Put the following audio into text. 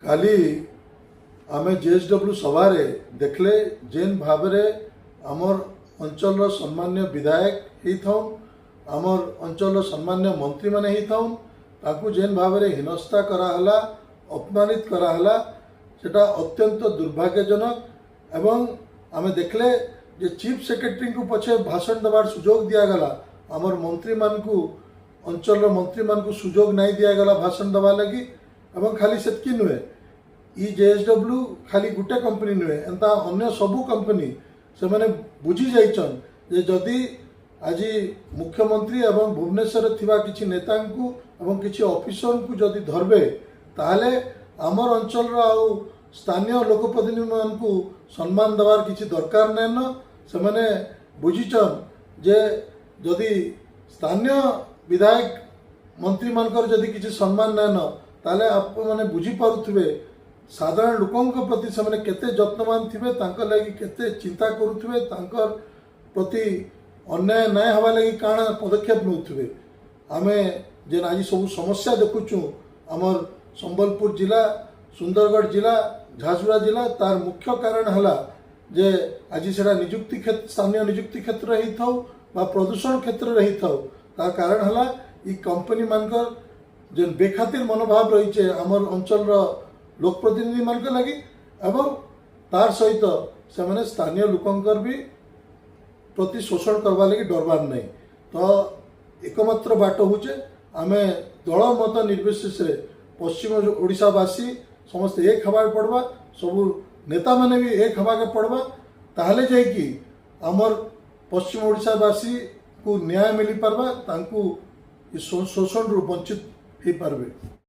काली आमे जेएसडब्ल्यू सभारे देखले जेन भावरे आमर अंचल सम्मान्य विधायक होता आमर अंचल सम्मान्य मंत्री माने होता जेन भावरे हिनस्ता कराहला अपमानित कराहला सेटा अत्यंत दुर्भाग्यजनक एवं आमे देखले जे चीफ सेक्रेटरी को पछे भाषण देवार सुजोग दियागला आमर मंत्री मानकू अंचल मंत्री मानकू सुजोग नहीं दियागला भाषण देवा लगी एवं खाली सेतकी नुहे ई जेएसडब्ल्यू खाली गुटे कंपनी नुहे एंता अन्य सबू कंपनी से माने बुझी जाइछन जे जदि आज मुख्यमंत्री एवं भुवनेश्वर थिबा किछि नेतांकू एवं किछि ऑफिसर को जदि धरबे ताहले आमर अंचल आउ स्थानीय लोकप्रतिनिधि मानकू सम्मान देवार किछि दरकार नै न से माने बुझीछन जे जदि स्थानीय विधायक मंत्री मानकर जदि किछि सम्मान नै न ताले आप माने बुझी पारुथिबे साधारण लोकों प्रति से माने केते जत्नवान थिबे तांकर लागि केते चिंता करुथिबे तांकर प्रति अन्याय नाय हवा लगी काଣା पदक्षेप नौथिबे आमे जेन आज सब समस्या देखुचु आमर संबलपुर जिला सुंदरगढ़ जिला झारसुगुड़ा जिला तार मुख्य कारण हला जे आज सेटा नियुक्ति क्षेत्र स्थानीय नियुक्ति क्षेत्र रही थाउ बा प्रदूषण क्षेत्र रही थाउ ता कारण हला ई कंपनी मानकर जेन बेखातिर मनोभाव रही छे आमर अंचल रो लोक प्रतिनिधि मानकर लगी एवं तार सहित से माने स्थानीय लोकंकर भी प्रति शोषण करवा लगी डरबार नहीं तो एकमात्र बाट होचे आमे दल मत निर्विशेष पश्चिम ओडिशावासी समस्त एक हवाक पड़वा सबू नेता माने भी एक हवाक पड़वा ताहले जाइकी आमर पश्चिम ओडिशावासी को न्याय मिली पारबा तांकू शोषण रु वंचित हो पारबे।